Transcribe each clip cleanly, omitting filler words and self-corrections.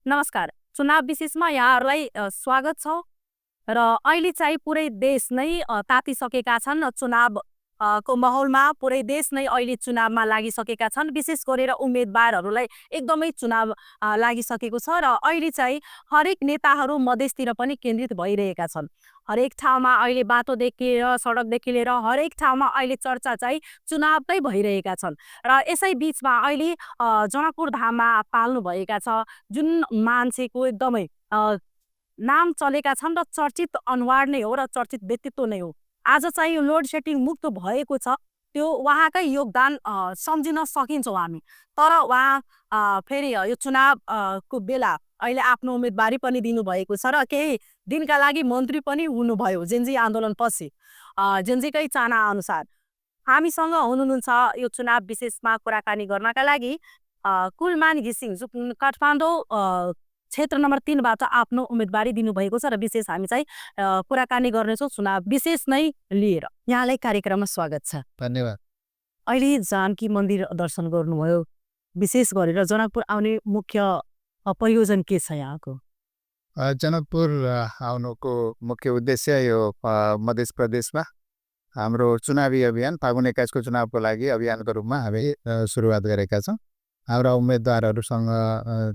नमस्कार। चुनाव विशेषमा यहाँहरूलाई स्वागत छ र अहिले चाहिँ पुरै देश नै तातिसकेका छन्। चुनाव को माहौलमा पुरै देश नै अहिले चुनावमा लागिसकेका छन्। विशेष गरेर उम्मेदवारहरूलाई एकदमै चुनाव लागिसकेको छ र अहिले चाहिँ हरेक नेताहरू मधेसतिर पनि केन्द्रित भइरहेका छन्। हरेक ठाउँमा अहिले बाटोदेखि लिएर सडकदेखि लिएर हरेक ठाउँमा अहिले चर्चा चाहिँ चुनावकै भइरहेका छन्। र यसै बिचमा अहिले जनकपुर धाममा पाल्नुभएका छ जुन मान्छेको एकदमै नाम चलेका छन् र चर्चित अनुहार नै हो र चर्चित व्यक्तित्व नै हो। आज चाहिँ यो लोड सेडिङ मुक्त भएको छ, त्यो उहाँकै योगदान सम्झिन सकिन्छौँ हामी। तर उहाँ फेरि यो चुनाव को बेला अहिले आफ्नो उम्मेदवारी पनि दिनुभएको छ र केही दिनका लागि मन्त्री पनि हुनुभयो जेन्जी आन्दोलनपछि। जेन्जीकै चाहना अनुसार हामीसँग हुनुहुन्छ यो चुनाव विशेषमा कुराकानी गर्नका लागि कुलमान घिसिङ जो काठमाडौँ क्षेत्र नम्बर 3 बाट आफ्नो उम्मेदवारी दिनुभएको छ र विशेष हामी चाहिँ कुराकानी गर्नेछौँ चुनाव विशेष नै लिएर। यहाँलाई कार्यक्रममा स्वागत छ। धन्यवाद। अहिले जानकी मन्दिर दर्शन गर्नुभयो, विशेष गरेर जनकपुर आउने मुख्य प्रयोजन के छ यहाँको? जनकपुर आउनुको मुख्य उद्देश्य यो मध्य प्रदेशमा हाम्रो चुनावी अभियान फागुन 21 को चुनावको लागि अभियानको रूपमा हामी सुरुवात गरेका छौँ। हाम्रा उम्मेदवारहरूसँग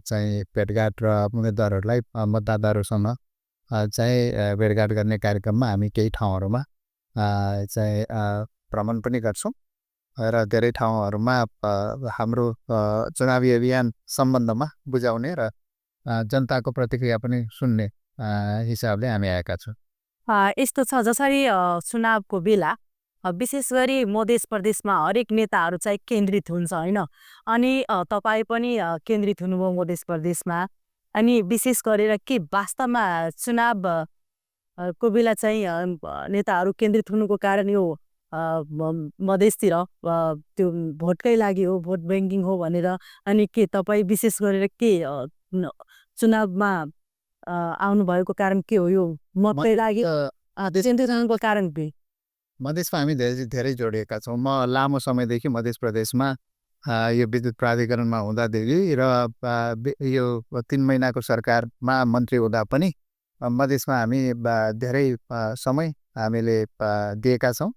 चाहिँ भेटघाट र उम्मेदवारहरूलाई मतदाताहरूसँग चाहिँ भेटघाट गर्ने कार्यक्रममा हामी केही ठाउँहरूमा चाहिँ भ्रमण पनि गर्छौँ र धेरै ठाउँहरूमा हाम्रो चुनावी अभियान सम्बन्धमा बुझाउने र जनताको प्रतिक्रिया पनि सुन्ने हिसाबले हामी आएका छौँ। यस्तो छ जसरी चुनावको बेला विशेष गरी मध्य प्रदेशमा हरेक नेताहरू चाहिँ केन्द्रित हुन्छ होइन, अनि तपाईँ पनि केन्द्रित हुनुभयो मध्य प्रदेशमा। अनि विशेष गरेर के वास्तवमा चुनाव को बेला चाहिँ नेताहरू केन्द्रित हुनुको कारण यो मधेसतिर त्यो भोटकै लागि हो, भोट ब्याङ्किङ हो भनेर? अनि के तपाईँ विशेष गरेर के चुनावमा आउनुभएको कारण के हो? यो मतकै लागि केन्द्रित हुनुको कारण के? मधेसमा हामी धेरै जोडिएका छौँ। म लामो समयदेखि मध्य प्रदेशमा यो विद्युत प्राधिकरणमा हुँदादेखि र यो 3 महिनाको सरकारमा मन्त्री हुँदा पनि मधेसमा हामी धेरै समय हामीले दिएका छौँ।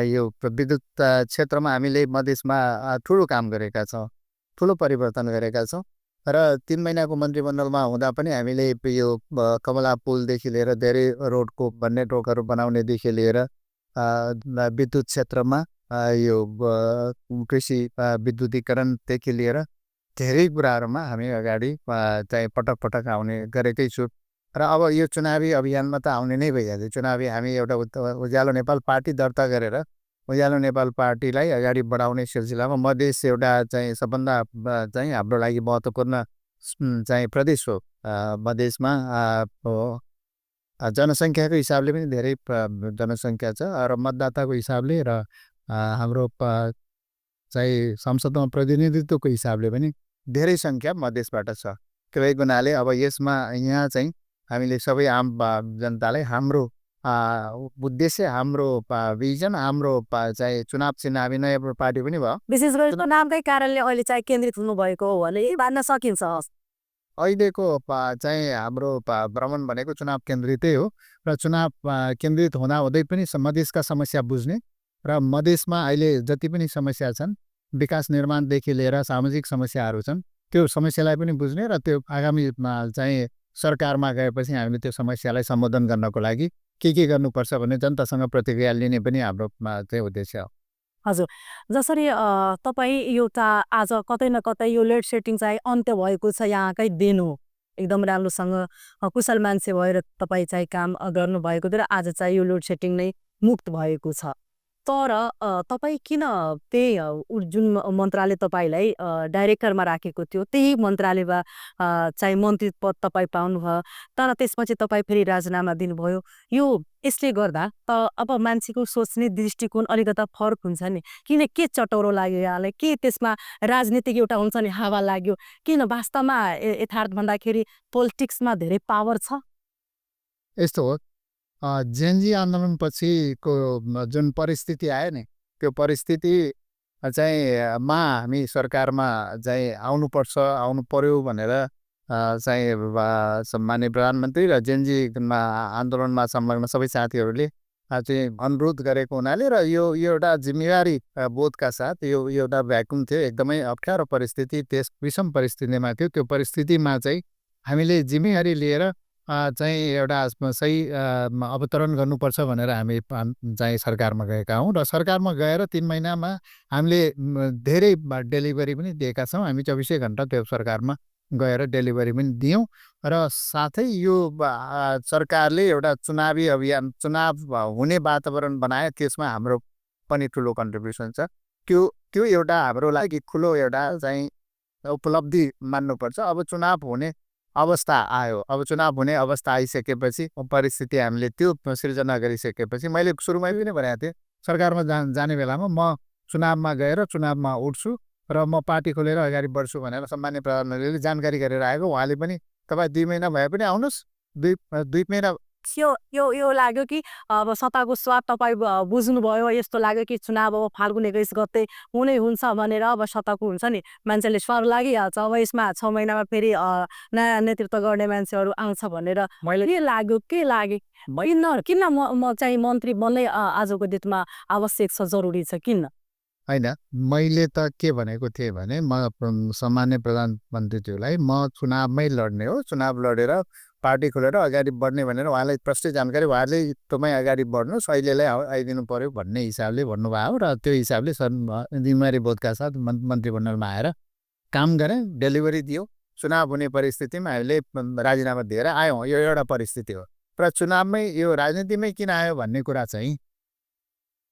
यो विद्युत क्षेत्रमा हामीले मधेसमा ठुलो काम गरेका छौँ, ठुलो परिवर्तन गरेका छौँ। र 3 महिनाको मन्त्रीमण्डलमा हुँदा पनि हामीले यो कमला पुलदेखि लिएर धेरै रोडको नेटवर्कहरू बनाउनेदेखि लिएर विद्युत क्षेत्रमा यो कृषि विद्युतीकरणदेखि लिएर धेरै कुराहरूमा हामी अगाडि चाहिँ पटक पटक आउने गरेकै छु। र अब यो चुनावी अभियानमा त आउने नै भइहाल्यो। चुनावी हामी एउटा उज्यालो नेपाल पार्टी दर्ता गरेर उज्यालो नेपाल पार्टीलाई अगाडि बढाउने सिलसिलामा मधेस एउटा चाहिँ सबभन्दा चाहिँ हाम्रो लागि महत्त्वपूर्ण चाहिँ प्रदेश हो। मधेसमा जनसङ्ख्याको हिसाबले पनि धेरै जनसङ्ख्या छ र मतदाताको हिसाबले र हाम्रो चाहिँ संसदमा प्रतिनिधित्वको हिसाबले पनि धेरै सङ्ख्या मधेसबाट छ। त्यही हुनाले अब यसमा यहाँ चाहिँ हामीले सबै आम जनतालाई हाम्रो उद्देश्य, हाम्रो भिजन, हाम्रो चाहिँ चुनाव चिन्ह हामी नयाँ पार्टी पनि भयो। विशेष गरी चुनावकै कारणले अहिले चाहिँ केन्द्रित हुनुभएको हो भने भन्न सकिन्छ। अहिलेको चाहिँ हाम्रो भ्रमण भनेको चुनाव केन्द्रितै हो र चुनाव केन्द्रित हुँदै पनि मधेसका समस्या बुझ्ने र मधेसमा अहिले जति पनि समस्या छन्, विकास निर्माणदेखि लिएर सामाजिक समस्याहरू छन्, त्यो समस्यालाई पनि बुझ्ने र त्यो आगामी चाहिँ सरकारमा गएपछि हामीले त्यो समस्यालाई सम्बोधन गर्नको लागि के गर्नुपर्छ भन्ने जनतासँग प्रतिक्रिया लिने पनि हाम्रो चाहिँ उद्देश्य हो। हजुर, जसरी तपाईँ एउटा आज कतै न कतै यो लोड सेडिङ चाहिँ अन्त्य भएको छ, यहाँकै दिन हो। एकदम राम्रोसँग कुशल मान्छे भएर तपाईँ चाहिँ काम गर्नुभएको थियो र आज चाहिँ यो लोड सेडिङ नै मुक्त भएको छ। तर तपाईँ किन त्यही जुन मन्त्रालय तपाईँलाई डाइरेक्टरमा राखेको थियो त्यही मन्त्रालयमा चाहिँ मन्त्री पद तपाईँ पाउनुभयो, तर त्यसपछि तपाईँ फेरि राजीनामा दिनुभयो। यो यसले गर्दा त अब मान्छेको सोच्ने दृष्टिकोण अलिकता फरक हुन्छ नि। किन, के चटौरो लाग्यो यहाँलाई? के त्यसमा राजनीतिक एउटा हुन्छ नि हावा लाग्यो? किन वास्तवमा यथार्थ भन्दाखेरि पोलिटिक्समा धेरै पावर छ? यस्तो हो, जेनजी आन्दोलनपछिको जुन परिस्थिति आयो नि, त्यो परिस्थिति चाहिँ हामी सरकारमा चाहिँ आउनु पर्यो भनेर चाहिँ सम्माननीय प्रधानमन्त्री र जेनजीमा आन्दोलनमा संलग्न सबै साथीहरूले चाहिँ अनुरोध गरेको हुनाले र यो एउटा जिम्मेवारी बोधका साथ यो एउटा भ्याकुम थियो, एकदमै अप्ठ्यारो परिस्थिति, त्यस विषम परिस्थितिमा थियो। त्यो परिस्थितिमा चाहिँ हामीले जिम्मेवारी लिएर चाहिँ एउटा सही अवतरण गर्नुपर्छ भनेर हामी चाहिँ सरकारमा गएका हौँ र सरकारमा गएर 3 महिनामा हामीले धेरै डेलिभरी पनि दिएका छौँ। हामी 24 घन्टा त्यो सरकारमा गएर डेलिभरी पनि दियौँ र साथै यो सरकारले एउटा चुनावी अभियान, चुनाव हुने वातावरण बनायो, त्यसमा हाम्रो पनि ठुलो कन्ट्रिब्युसन छ। त्यो त्यो एउटा हाम्रो लागि ठुलो एउटा चाहिँ उपलब्धि मान्नुपर्छ। अब चुनाव हुने अवस्था आयो, अब चुनाव हुने अवस्था आइसकेपछि परिस्थिति हामीले त्यो सिर्जना गरिसकेपछि मैले सुरुमै पनि भनेको थिएँ, सरकारमा जाने बेलामा म चुनावमा गएर चुनावमा उठ्छु र म पार्टी खोलेर अगाडि बढ्छु भनेर सम्माननीय प्रधानमन्त्रीले जानकारी गरेर आएको। उहाँले पनि तपाईँ 2 महिना भए पनि आउनुहोस्, 2 महिना यो लाग्यो कि अब सत्ताको स्वाद तपाईँ बुझ्नुभयो, यस्तो लाग्यो कि चुनाव अब फाल्गुन 21 गते हुनै हुन्छ भनेर। अब सत्ताको हुन्छ नि, मान्छेले स्वर लागिहाल्छ, अब यसमा 6 महिनामा फेरि नयाँ नेतृत्व गर्ने मान्छेहरू आउँछ भनेर मैले के लाग्यो, के लागे किन म चाहिँ मन्त्री बन्नै आजको डेटमा आवश्यक छ, जरुरी छ, किन? होइन, मैले त के भनेको थिएँ भने सम्माननीय प्रधानमन्त्रीज्यूलाई म चुनावमै लड्ने हो, चुनाव लडेर पार्टी खोलेर अगाडि बढ्ने भनेर उहाँलाई प्रष्ट जानकारी, उहाँले तपाईँ अगाडि बढ्नुहोस्, अहिलेलाई आइदिनु पर्यो भन्ने हिसाबले भन्नुभयो र त्यो हिसाबले जिम्मेवारी बोधका साथ मन्त्रीमण्डलमा आएर काम गरेँ, डेलिभरी दियो। चुनाव हुने परिस्थितिमा हामीले राजीनामा दिएर आयौँ। यो एउटा परिस्थिति हो र चुनावमै यो राजनीतिमै किन आयो भन्ने कुरा चाहिँ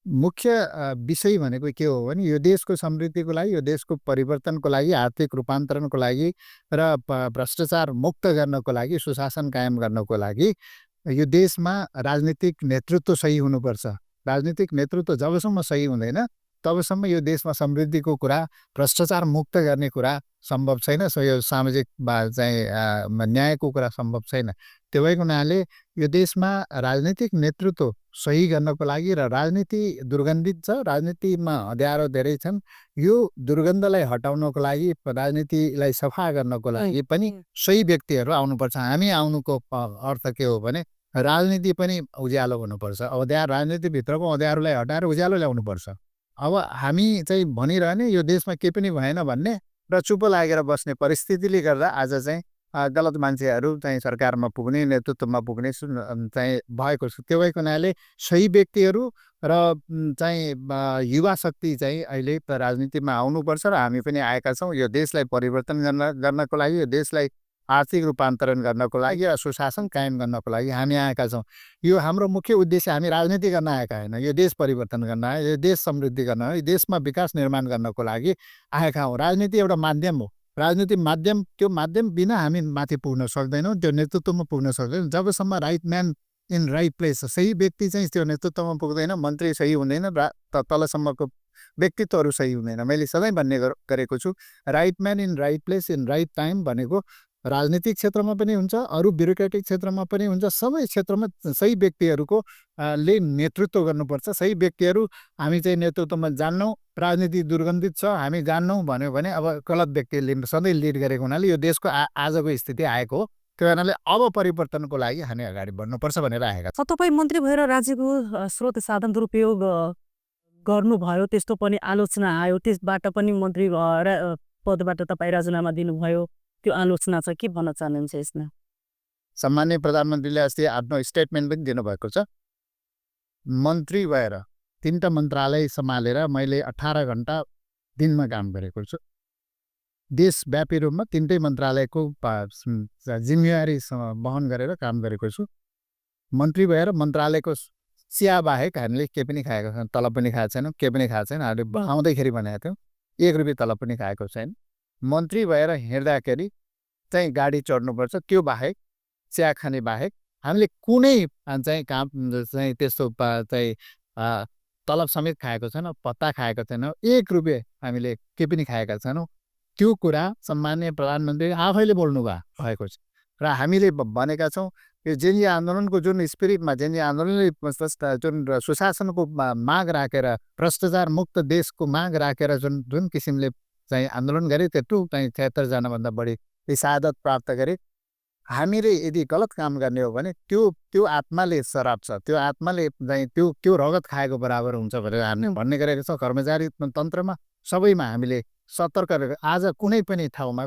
मुख्य विषय भनेको के हो भने यो देशको समृद्धिको लागि, यो देशको परिवर्तनको लागि, आर्थिक रूपान्तरणको लागि र भ्रष्टाचार मुक्त गर्नको लागि, सुशासन कायम गर्नको लागि यो देशमा राजनीतिक नेतृत्व सही हुनुपर्छ। राजनीतिक नेतृत्व जबसम्म सही हुँदैन तबसम्म यो देशमा समृद्धिको कुरा, भ्रष्टाचार मुक्त गर्ने कुरा सम्भव छैन। यो सामाजिक चाहिँ न्यायको कुरा सम्भव छैन। त्यो भएको हुनाले यो देशमा राजनीतिक नेतृत्व सही गर्नको लागि र राजनीति दुर्गन्धित छ, राजनीतिमा अँध्यारो धेरै छन्, यो दुर्गन्धलाई हटाउनको लागि, राजनीतिलाई सफा गर्नको लागि पनि सही व्यक्तिहरू आउनुपर्छ। हामी आउनुको अर्थ के हो भने राजनीति पनि उज्यालो हुनुपर्छ। राजनीतिभित्रको अँध्यारोलाई हटाएर उज्यालो ल्याउनुपर्छ। अब हामी चाहिँ भनिरहने यो देशमा केही पनि भएन भन्ने र चुप लागेर बस्ने परिस्थितिले गर्दा आज चाहिँ गलत मान्छेहरू चाहिँ सरकारमा पुग्ने, नेतृत्वमा पुग्ने चाहिँ भएको छ। त्यो भएको हुनाले सही व्यक्तिहरू र चाहिँ युवा शक्ति चाहिँ अहिले राजनीतिमा आउनुपर्छ र हामी पनि आएका छौँ। यो देशलाई परिवर्तन गर्नको लागि, यो देशलाई आर्थिक रूपान्तरण गर्नको लागि र सुशासन कायम गर्नको लागि हामी आएका छौँ। यो हाम्रो मुख्य उद्देश्य, हामी राजनीति गर्न आएका होइन, यो देश परिवर्तन गर्न आयो, यो देश समृद्धि गर्न आयो, यो देशमा विकास निर्माण गर्नको लागि आएका हौँ। राजनीति एउटा माध्यम हो, राजनीति माध्यम, त्यो माध्यम बिना हामी माथि पुग्न सक्दैनौँ, त्यो नेतृत्वमा पुग्न सक्दैनौँ। जबसम्म right man in right place, सही व्यक्ति चाहिँ त्यो नेतृत्वमा पुग्दैन, मन्त्री सही हुँदैन, तलसम्मको व्यक्तित्वहरू सही हुँदैन। मैले सधैँ भन्ने गरेको छु, right man in right place in right time भनेको राजनीतिक क्षेत्रमा पनि हुन्छ, अरू ब्युरोक्रेटिक क्षेत्रमा पनि हुन्छ। सबै क्षेत्रमा सही व्यक्तिहरूको ले नेतृत्व गर्नुपर्छ। सही व्यक्तिहरू हामी चाहिँ नेतृत्वमा जान्नौँ, राजनीति दुर्गन्धित छ हामी जान्नौँ भन्यो भने अब गलत व्यक्तिले सधैँ लिड गरेको हुनाले यो देशको आजको स्थिति आएको हो। त्यो कारणले अब परिवर्तनको लागि हामी अगाडि बढ्नुपर्छ भनेर आएका छौँ। तपाईँ मन्त्री भएर राज्यको स्रोत साधन दुरुपयोग गर्नुभयो, त्यस्तो पनि आलोचना आयो, त्यसबाट पनि मन्त्री पदबाट तपाईँ राजीनामा दिनुभयो, त्यो आलोचना छ, के भन्न चाहनुहुन्छ यसमा? सम्माननीय प्रधानमन्त्रीले अस्ति आफ्नो स्टेटमेन्ट पनि दिनुभएको छ। मन्त्री भएर 3टा मन्त्रालय सम्हालेर मैले 18 घण्टा दिनमा काम गरेको छु। देशव्यापी रूपमा 3टै मन्त्रालयको जिम्मेवारी वहन गरेर काम गरेको छु। मन्त्री भएर मन्त्रालयको चिया बाहेक हामीले केही पनि खाएको छैन, तलब पनि खाएको छैन, केही पनि खाएको छैन। हामीले आउँदैखेरि भनेको थियौँ 1 रुपियाँ तलब पनि खाएको छैन। मन्त्री भएर हिँड्दाखेरि चाहिँ गाडी चढ्नुपर्छ, त्यो बाहेक, चिया खाने बाहेक हामीले कुनै चाहिँ काम चाहिँ त्यस्तो चाहिँ तलब समेत खाएको छैन, पत्ता खाएको छैन, 1 रुपियाँ हामीले केही पनि खाएका छैनौँ। त्यो कुरा सम्माननीय प्रधानमन्त्री आफैले बोल्नु भएको छ र हामीले भनेका छौँ। यो जेनजी आन्दोलनको जुन स्पिरिटमा, जेनजी आन्दोलनले जुन सुशासनको माग राखेर, भ्रष्टाचार मुक्त देशको माग राखेर जुन किसिमले चाहिँ आन्दोलन गरे, त्यत्रो चाहिँ 76 जनाभन्दा बढी ती शहादत प्राप्त गरे। हामीले यदि गलत काम गर्ने हो भने त्यो त्यो आत्माले श्राप छ, त्यो आत्माले चाहिँ त्यो रगत खाएको बराबर हुन्छ भनेर हामीले भन्ने गरेको छौँ। कर्मचारी तन्त्रमा सबैमा हामीले सतर्क रहेर आज कुनै पनि ठाउँमा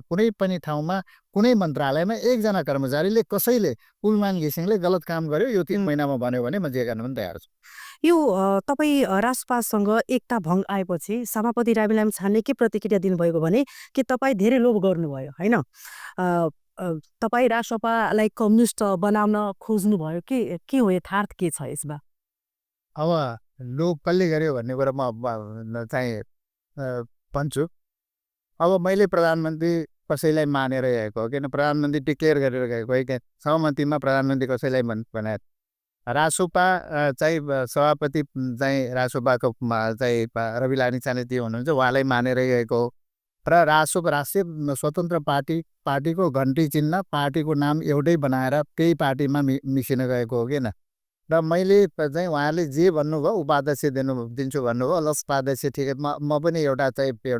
कुनै मन्त्रालयमा एकजना कर्मचारीले कसैले कुलमान घिसिङले गलत काम गर्यो यो 3 महिनामा भन्यो भने म जे गर्न पनि तयार छु। यो तपाईँ राजपासँग एकता भङ्ग आएपछि सभापति रामी लामिछानेले के प्रतिक्रिया दिनुभएको भने कि तपाईँ धेरै लोभ गर्नुभयो होइन, तपाईँ राजसपालाई कम्युनिस्ट बनाउन खोज्नुभयो के हो यथार्थ के छ यसमा? अब लोभ कसले गर्यो भन्ने कुरा म चाहिँ भन्छु। अब मैले प्रधानमन्त्री कसैलाई मानेर गएको हो, किन प्रधानमन्त्री डिक्लेयर गरेर गएको है, क्या सहमतिमा प्रधानमन्त्री कसैलाई बनाए। रासोपा चाहिँ सभापति चाहिँ रासोपाको चाहिँ रवि लामिछाने हुनुहुन्छ, उहाँलाई मानेर गएको हो। र राष्ट्रिय स्वतन्त्र पार्टीको घन्टी चिन्ह पार्टीको नाम एउटै बनाएर त्यही पार्टीमा मिसिन गएको हो किन। र मैले चाहिँ उहाँले जे भन्नुभयो उपाध्यक्ष दिन्छु भन्नुभयो, ल उपाध्यक्ष ठिकै, म पनि एउटा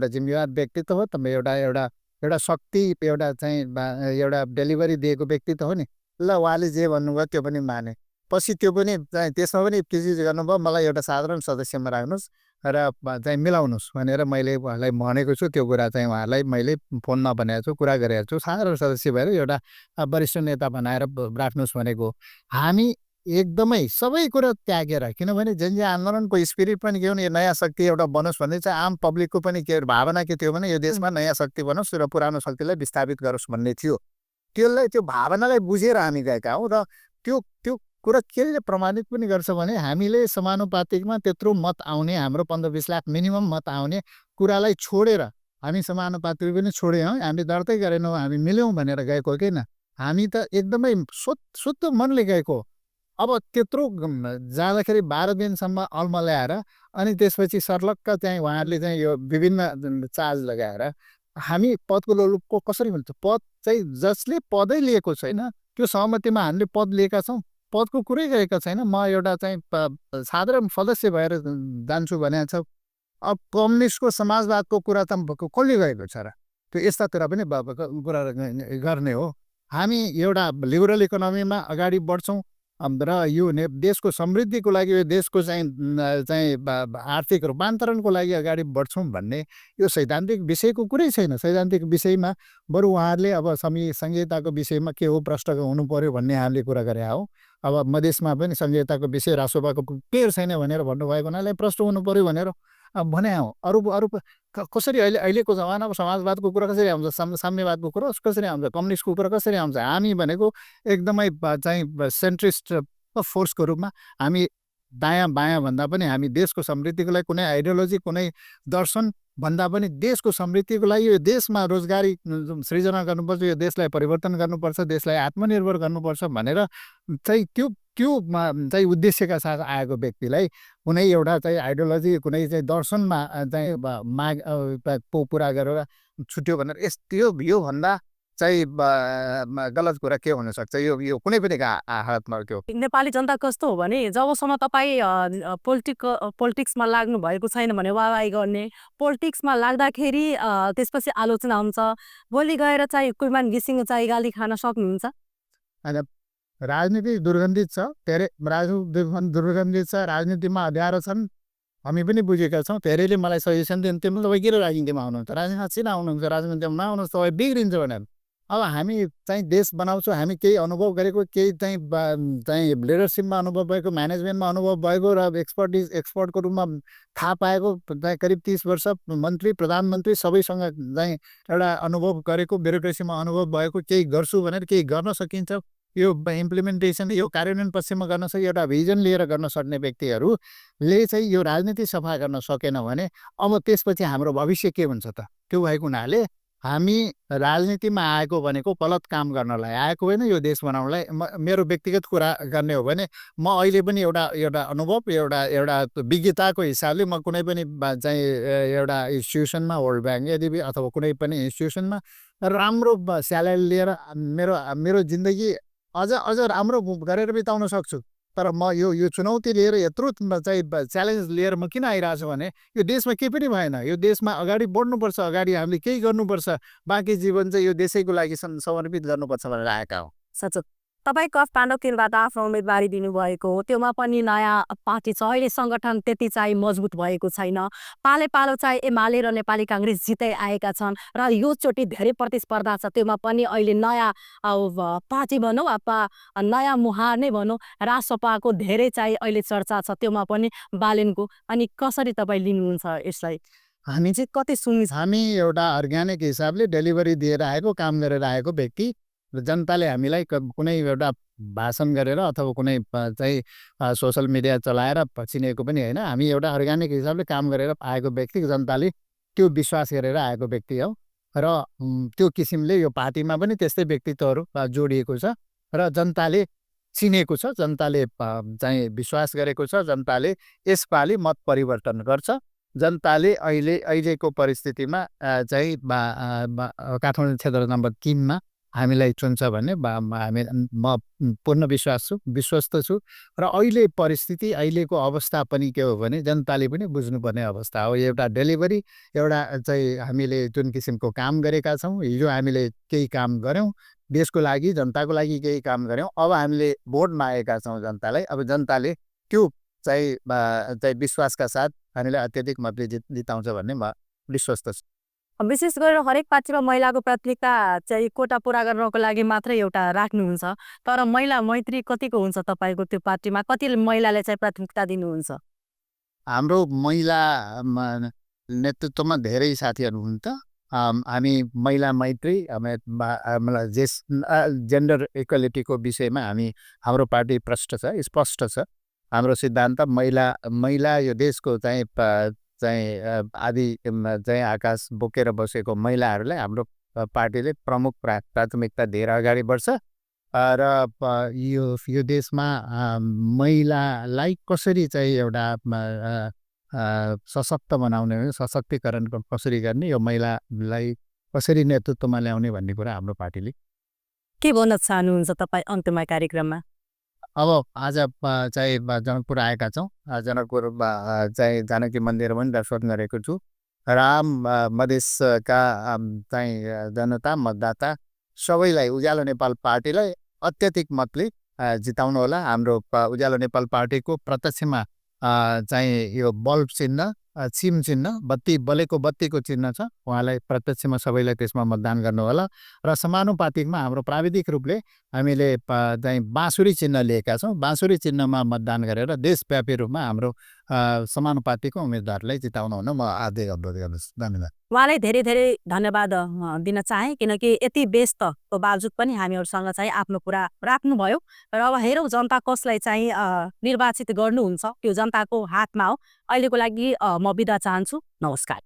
जिम्मेवार व्यक्तित्व हो त, एउटा शक्ति एउटा चाहिँ एउटा डेलिभरी दिएको व्यक्तित्व हो नि। ल उहाँले जे भन्नुभयो त्यो पनि माने। पछि त्यो पनि चाहिँ त्यसमा पनि के चिज गर्नुभयो, मलाई एउटा साधारण सदस्यमा राख्नुहोस् र चाहिँ मिलाउनुहोस् भनेर मैले उहाँलाई भनेको छु। त्यो कुरा चाहिँ उहाँलाई मैले फोनमा भनेको छु, कुरा गरेको छु। साधारण सदस्य भएर एउटा वरिष्ठ नेता बनाएर राख्नुहोस् भनेको। हामी एकदमै सबै कुरा त्यागेर, किनभने जनजाति आन्दोलनको स्पिरिट पनि के हो भने यो नयाँ शक्ति एउटा बनोस् भन्ने चाहिँ आम पब्लिकको पनि के भावना के थियो भने यो देशमा नयाँ शक्ति बनोस् र पुरानो शक्तिलाई विस्थापित गरोस् भन्ने थियो। त्यो भावनालाई बुझेर हामी गएका हौँ। र त्यो कुरा के प्रमाणित पनि गर्छ भने हामीले समानुपातिकमा त्यत्रो मत आउने, हाम्रो 15-20 लाख मिनिमम मत आउने कुरालाई छोडेर हामी समानुपातिक पनि छोड्यौँ, हामी दर्तै गरेनौँ, हामी मिल्यौँ भनेर गएको किन। हामी त एकदमै शुद्ध मनले गएको। अब त्यत्रो जाँदाखेरि 12 दिनसम्म अल्मल्याएर अनि त्यसपछि सर्लक्क चाहिँ उहाँहरूले चाहिँ यो विभिन्न चार्ज लगाएर हामी पदको लोलुपको कसरी भन्छ, पद चाहिँ जसले पदै लिएको छैन त्यो सहमतिमा हामीले पद लिएका छौँ, पदको कुरै गरेका छैन। म एउटा चाहिँ साधारण सदस्य भएर जान्छु भनेको छ। अब कम्युनिस्टको समाजवादको कुरा त कसले गएको छ र, त्यो यस्तातिर पनि कुरा गर्ने हो। हामी एउटा लिबरल इकोनोमीमा अगाडि बढ्छौँ र यो देशको समृद्धिको लागि, यो देशको चाहिँ आर्थिक रूपान्तरणको लागि अगाडि बढ्छौँ भन्ने यो सैद्धान्तिक विषयको कुरै छैन। सैद्धान्तिक विषयमा बरु उहाँहरूले अब संहिताको विषयमा के हो प्रश्न हुनु पर्यो भन्ने हामीले कुरा गरे हो। अब मधेसमा पनि संहिताको विषय रासोपाको केयर छैन भनेर भन्नुभएको हुनाले प्रश्न हुनु पर्यो भनेर भने हौ। अरू कसरी अहिलेको जमानामा समाजवादको कुरा कसरी आउँछ, साम्यवादको कुरा कसरी आउँछ, कम्युनिस्टको कुरा कसरी आउँछ। हामी भनेको एकदमै चाहिँ सेन्ट्रिस्ट फोर्सको रूपमा हामी दायाँ बायाँ भन्दा पनि हामी देशको समृद्धिको लागि कुनै आइडियोलोजी कुनै दर्शन भन्दा पनि देशको समृद्धिको लागि यो देशमा रोजगारी सृजना गर्नुपर्छ, यो देशलाई परिवर्तन गर्नुपर्छ, देशलाई आत्मनिर्भर गर्नुपर्छ भनेर चाहिँ त्यो चाहिँ उद्देश्यका साथ आएको व्यक्तिलाई कुनै एउटा चाहिँ आइडियोलोजी कुनै चाहिँ दर्शनमा चाहिँ माग पुरा गरेर छुट्यो भनेर योभन्दा चाहिँ गलत कुरा के हुनसक्छ। यो कुनै पनि हालतमा त्यो नेपाली जनता कस्तो हो भने जबसम्म तपाईँ पोलिटिक्समा लाग्नु भएको छैन भने वाहवाही गर्ने, पोलिटिक्समा लाग्दाखेरि त्यसपछि आलोचना हुन्छ, भोलि गएर चाहिँ कुलमान घिसिङ चाहिँ गाली खान सक्नुहुन्छ। होइन, राजनीति दुर्गन्धित छ, धेरै दुर्गन्धित छ, राजनीतिमा अँध्यारो छन्, हामी पनि बुझेका छौँ। धेरैले मलाई सजेसन दिन्थ्यो, तपाईँ किन राजनीतिमा आउनुहुन्छ, राजनीति किन आउनुहुन्छ, राजनीतिमा नआउनुहोस् तपाईँ बिग्रिन्छ भनेर। अब हामी चाहिँ देश बनाउँछौँ, हामी केही अनुभव गरेको, केही चाहिँ लिडरसिपमा अनुभव भएको, म्यानेजमेन्टमा अनुभव भएको र एक्सपर्टको रूपमा थाहा पाएको, करिब 30 वर्ष मन्त्री प्रधानमन्त्री सबैसँग चाहिँ एउटा अनुभव गरेको, ब्युरोक्रेसीमा अनुभव भएको, केही गर्छु भनेर केही गर्न सकिन्छ, यो इम्प्लिमेन्टेसन यो कार्यान्वयन पक्षमा गर्न सक्यो, एउटा भिजन लिएर गर्न सक्ने व्यक्तिहरूले चाहिँ यो राजनीति सफा गर्न सकेन भने अब त्यसपछि हाम्रो भविष्य के हुन्छ त। त्यो भएको हुनाले हामी राजनीतिमा आएको भनेको गलत काम गर्नलाई आएको होइन, यो देश बनाउनलाई। मेरो व्यक्तिगत कुरा गर्ने हो भने म अहिले पनि एउटा अनुभव एउटा विज्ञताको हिसाबले म कुनै पनि चाहिँ एउटा इन्स्टिट्युसनमा वर्ल्ड ब्याङ्क यदि अथवा कुनै पनि इन्स्टिट्युसनमा राम्रो स्यालेरी लिएर मेरो जिन्दगी अझ राम्रो गरेर बिताउन सक्छु। तर म यो चुनौती लिएर यत्रो चाहिँ च्यालेन्ज लिएर म किन आइरहेको छु भने यो देशमा केही पनि भएन। यो देशमा अगाडि बढ्नुपर्छ, अगाडि हामीले केही गर्नुपर्छ, बाँकी जीवन चाहिँ यो देशैको लागि समर्पित गर्नुपर्छ भनेर आएका हौँ। सच तपाईँ काठमाडौँ तिनबाट आफ्नो उम्मेदवारी दिनुभएको हो, त्योमा पनि नयाँ पार्टी छ, अहिले सङ्गठन त्यति चाहिँ मजबुत भएको छैन। पाले पालो चाहिँ एमाले र नेपाली काङ्ग्रेस जित्दै आएका छन् र योचोटि धेरै प्रतिस्पर्धा छ, त्योमा पनि अहिले नयाँ पार्टी भनौँ अथवा नयाँ मुहार नै भनौँ राजसपाको धेरै चाहिँ अहिले चर्चा छ, त्योमा पनि बालेनको। अनि कसरी तपाईँ लिनुहुन्छ यसलाई? हामी चाहिँ कति सुनिन्छ? हामी एउटा अर्ग्यानिक हिसाबले डेलिभरी दिएर आएको, काम गरेर आएको व्यक्ति र जनताले हामीलाई कुनै एउटा भाषण गरेर अथवा कुनै चाहिँ सोसल मिडिया चलाएर चिनेको पनि होइन। हामी एउटा अर्ग्यानिक हिसाबले काम गरेर आएको व्यक्ति, जनताले त्यो विश्वास गरेर आएको व्यक्ति हो र त्यो किसिमले यो पार्टीमा पनि त्यस्तै व्यक्तित्वहरू जोडिएको छ र जनताले चिनेको छ, जनताले चाहिँ विश्वास गरेको छ। जनताले यसपालि मत परिवर्तन गर्छ। जनताले अहिलेको परिस्थितिमा चाहिँ काठमाडौँ क्षेत्र नम्बर 3मा हामीलाई चुन्छ भन्ने म पूर्ण विश्वस्त छु र अहिले परिस्थिति, अहिलेको अवस्था पनि के हो भने जनताले पनि बुझ्नुपर्ने अवस्था हो। एउटा डेलिभरी, एउटा चाहिँ हामीले जुन किसिमको काम गरेका छौँ, हिजो हामीले केही काम गऱ्यौँ, देशको लागि, जनताको लागि केही काम गऱ्यौँ, अब हामीले भोट मागेका छौँ जनतालाई। अब जनताले त्यो चाहिँ विश्वासका साथ हामीलाई अत्यधिक मतले जिताउँछ भन्ने म विश्वस्त छु। विशेष गरेर हरेक पार्टीमा महिलाको प्राथमिकता चाहिँ कोटा पुरा गर्नको लागि मात्रै एउटा राख्नुहुन्छ, तर महिला मैत्री कतिको हुन्छ तपाईँको त्यो पार्टीमा? कति महिलाले चाहिँ प्राथमिकता दिनुहुन्छ? हाम्रो महिला नेतृत्वमा धेरै साथीहरू हुनुहुन्छ। हामी महिला मैत्री, हामीलाई जेन्डर इक्वालिटीको विषयमा हाम्रो पार्टी स्पष्ट छ। हाम्रो सिद्धान्त महिला यो देशको चाहिँ आदि चाहिँ आकाश बोकेर बसेको महिलाहरूलाई हाम्रो पार्टीले प्रमुख प्राथमिकता दिएर अगाडि बढ्छ र यो देशमा महिलालाई कसरी चाहिँ एउटा सशक्त बनाउने, सशक्तिकरण कसरी गर्ने, यो महिलालाई कसरी नेतृत्वमा ल्याउने भन्ने कुरा हाम्रो पार्टीले। के भन्न चाहनुहुन्छ तपाईँ अन्त्यमा कार्यक्रममा? अब आज चाहिँ जनकपुर आएका छौँ। जनकपुर चाहिँ जानकी मन्दिर पनि दर्शन गरेको छु। मधेसका चाहिँ जनता, मतदाता सबैलाई उज्यालो नेपाल पार्टीलाई अत्यधिक मतले जिताउनु होला। हाम्रो उज्यालो नेपाल पार्टीको प्रत्यक्षमा चाहिँ यो बल्ब चिन्ह, सिम चिन्ह, बलेको बत्तीको चिन्ह छ, उहाँलाई प्रत्यक्षमा सबैलाई त्यसमा मतदान गर्नु होला। र समानुपातिकमा हाम्रो प्राविधिक रूपले हामीले चाहिँ बाँसुरी चिन्ह लिएका छौँ। बाँसुरी चिन्हमा मतदान गरेर देशव्यापी रूपमा हाम्रो समानुपातिकको उम्मेदवारलाई जिताउनु हुन म हार्दिक अनुरोध गर्दछु। धन्यवाद। उहाँलाई धेरै धेरै धन्यवाद दिन चाहे, किनकि यति व्यस्तको बावजुद पनि हामीहरूसँग चाहिँ आफ्नो कुरा राख्नुभयो र अब हेरौँ जनता कसलाई चाहिँ निर्वाचित गर्नुहुन्छ, त्यो जनताको हातमा हो। अहिलेको लागि म बिदा चाहन्छु। नमस्कार।